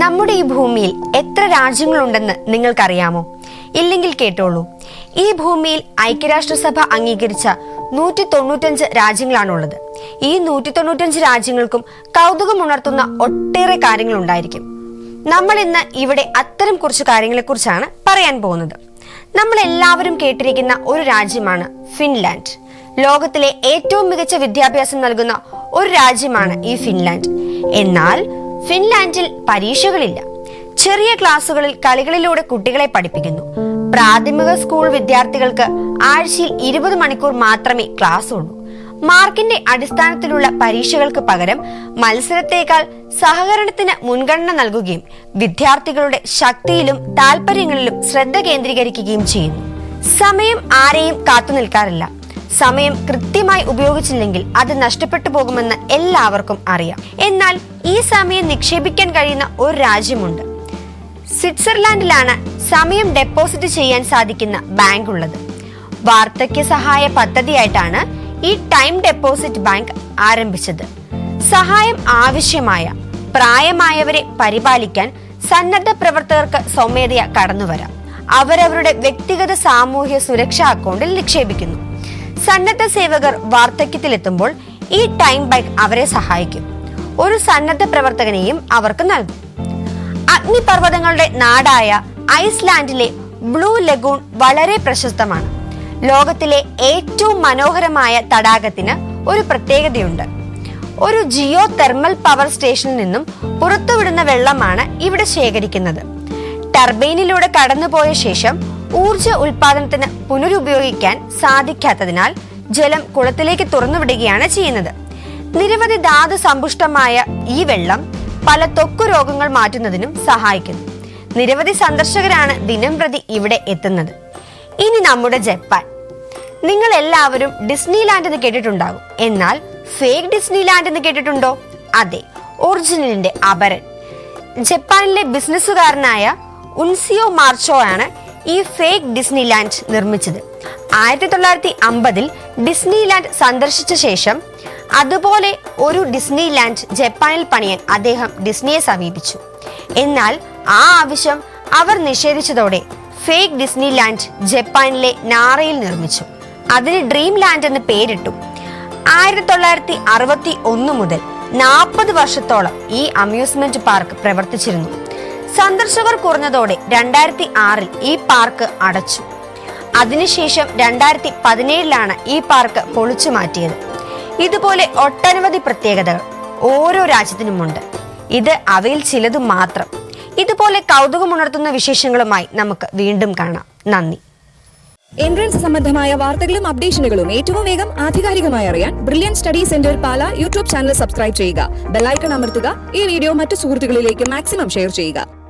നമ്മുടെ ഈ ഭൂമിയിൽ എത്ര രാജ്യങ്ങളുണ്ടെന്ന് നിങ്ങൾക്കറിയാമോ? ഇല്ലെങ്കിൽ കേട്ടോളൂ. ഈ ഭൂമിയിൽ ഐക്യരാഷ്ട്രസഭ അംഗീകരിച്ച 195 രാജ്യങ്ങളാണുള്ളത്. ഈ 195 രാജ്യങ്ങൾക്കും കൗതുകമുണർത്തുന്ന ഒട്ടേറെ കാര്യങ്ങളുണ്ടായിരിക്കും. നമ്മൾ ഇന്ന് ഇവിടെ അത്തരം കുറച്ച് കാര്യങ്ങളെക്കുറിച്ചാണ് പറയാൻ പോകുന്നത്. നമ്മൾ എല്ലാവരും കേട്ടിരിക്കുന്ന ഒരു രാജ്യമാണ് ഫിൻലാൻഡ്. ലോകത്തിലെ ഏറ്റവും മികച്ച വിദ്യാഭ്യാസം നൽകുന്ന ഒരു രാജ്യമാണ് ഈ ഫിൻലാൻഡ്. എന്നാൽ ഫിൻലാൻഡിൽ പരീക്ഷകളില്ല. ചെറിയ ക്ലാസുകളിൽ കളികളിലൂടെ കുട്ടികളെ പഠിപ്പിക്കുന്നു. പ്രാഥമിക സ്കൂൾ വിദ്യാർത്ഥികൾക്ക് ആഴ്ചയിൽ 20 മണിക്കൂർ മാത്രമേ ക്ലാസ് ഉള്ളൂ. മാർക്കിന്റെ അടിസ്ഥാനത്തിലുള്ള പരീക്ഷകൾക്ക് പകരം മത്സരത്തേക്കാൾ സഹകരണത്തിന് മുൻഗണന നൽകുകയും വിദ്യാർത്ഥികളുടെ ശക്തിയിലും താല്പര്യങ്ങളിലും ശ്രദ്ധ കേന്ദ്രീകരിക്കുകയും ചെയ്യുന്നു. സമയം ആരെയും കാത്തു നിൽക്കാറില്ല. സമയം കൃത്യമായി ഉപയോഗിച്ചില്ലെങ്കിൽ അത് നഷ്ടപ്പെട്ടു പോകുമെന്ന് എല്ലാവർക്കും അറിയാം. എന്നാൽ ഈ സമയം നിക്ഷേപിക്കാൻ കഴിയുന്ന ഒരു രാജ്യമുണ്ട്. സ്വിറ്റ്സർലാൻഡിലാണ് സമയം ഡെപ്പോസിറ്റ് ചെയ്യാൻ സാധിക്കുന്ന ബാങ്ക് ഉള്ളത്. വാർദ്ധക്യ സഹായ പദ്ധതിയായിട്ടാണ് ഈ ടൈം ഡെപ്പോസിറ്റ് ബാങ്ക് ആരംഭിച്ചത്. സഹായം ആവശ്യമായ പ്രായമായവരെ പരിപാലിക്കാൻ സന്നദ്ധ പ്രവർത്തകർക്ക് സ്വമേധയാ കടന്നുവരാം. അവരവരുടെ വ്യക്തിഗത സാമൂഹ്യ സുരക്ഷാ അക്കൗണ്ടിൽ നിക്ഷേപിക്കുന്നു. സന്നദ്ധ സേവകർ വാർദ്ധക്യത്തിലെത്തുമ്പോൾ ഈ ടൈം ബാങ്ക് അവരെ സഹായിക്കും. ഒരു സന്നദ്ധ പ്രവർത്തകനെയും അവർക്ക് നൽകും. അഗ്നിപർവ്വതങ്ങളുടെ നാടായ ഐസ്ലാൻഡിലെ ബ്ലൂ ലഗൂൺ വളരെ പ്രശസ്തമാണ്. ലോകത്തിലെ ഏറ്റവും മനോഹരമായ തടാകത്തിന് ഒരു പ്രത്യേകതയുണ്ട്. ഒരു ജിയോ തെർമൽ പവർ സ്റ്റേഷനിൽ നിന്നും പുറത്തുവിടുന്ന വെള്ളമാണ് ഇവിടെ ശേഖരിക്കുന്നത്. ടർബൈനിലൂടെ കടന്നുപോയ ശേഷം ഊർജ ഉൽപാദനത്തിന് പുനരുപയോഗിക്കാൻ സാധിക്കാത്തതിനാൽ ജലം കുളത്തിലേക്ക് തുറന്നുവിടുകയാണ് ചെയ്യുന്നത്. നിരവധി ധാതു സമ്പുഷ്ടമായ ഈ വെള്ളം പല ത്വക്ക് രോഗങ്ങൾ മാറ്റുന്നതിനും സഹായിക്കുന്നു. നിരവധി സന്ദർശകരാണ് ദിനം പ്രതി ഇവിടെ എത്തുന്നത്. ഇനി നമ്മുടെ ജപ്പാൻ. നിങ്ങൾ എല്ലാവരും ഡിസ്നിലാൻഡ് എന്ന് കേട്ടിട്ടുണ്ടാകും. എന്നാൽ ഫേക്ക് ഡിസ്നിലാൻഡ് എന്ന് കേട്ടിട്ടുണ്ടോ? അതെ, ഒറിജിനലിന്റെ അപരൻ. ജപ്പാനിലെ ബിസിനസ്സുകാരനായ ഉൻസിയോ മാർച്ചോ ആണ് ഈ ഫേക്ക് ഡിസ്നിലാൻഡ് നിർമ്മിച്ചത്. 1950 ഡിസ്നിലാൻഡ് സന്ദർശിച്ച ശേഷം അതുപോലെ ഒരു ഡിസ്നിലാൻഡ് ജപ്പാനിൽ പണിയാൻ അദ്ദേഹം ഡിസ്നിയെ സമീപിച്ചു. എന്നാൽ ആ ആവശ്യം അവർ നിഷേധിച്ചതോടെ ഫേക്ക് ഡിസ്നിലാൻഡ് ജപ്പാനിലെ നാറയിൽ നിർമ്മിച്ചു. അതിന് ഡ്രീം ലാൻഡ് എന്ന് പേരിട്ടു. 1961 മുതൽ 40 വർഷത്തോളം ഈ അമ്യൂസ്മെന്റ് പാർക്ക് പ്രവർത്തിച്ചിരുന്നു. സന്ദർശകർ കുറഞ്ഞതോടെ 2006 ഈ പാർക്ക് അടച്ചു. അതിനുശേഷം 2017 ഈ പാർക്ക് പൊളിച്ചു മാറ്റിയത്. ഇതുപോലെ ഒട്ടനവധി പ്രത്യേകതകൾ ഓരോ രാജ്യത്തിനുമുണ്ട്. ഇത് അവയിൽ ചിലതു മാത്രം. ഇതുപോലെ കൗതുകമുണർത്തുന്ന വിശേഷങ്ങളുമായി നമുക്ക് വീണ്ടും കാണാം. നന്ദി. എൻട്രൻസ് സംബന്ധമായ വാർത്തകളും അപ്ഡേഷനുകളും ഏറ്റവും വേഗം ആധികാരികമായി അറിയാൻ ബ്രില്യൻറ്റ് സ്റ്റഡി സെന്റർ പാല യൂട്യൂബ് ചാനൽ സബ്സ്ക്രൈബ് ചെയ്യുക. ബെല്ലൈക്കൺ അമർത്തുക. ഈ വീഡിയോ മറ്റു സുഹൃത്തുക്കളിലേക്ക് മാക്സിമം ഷെയർ ചെയ്യുക.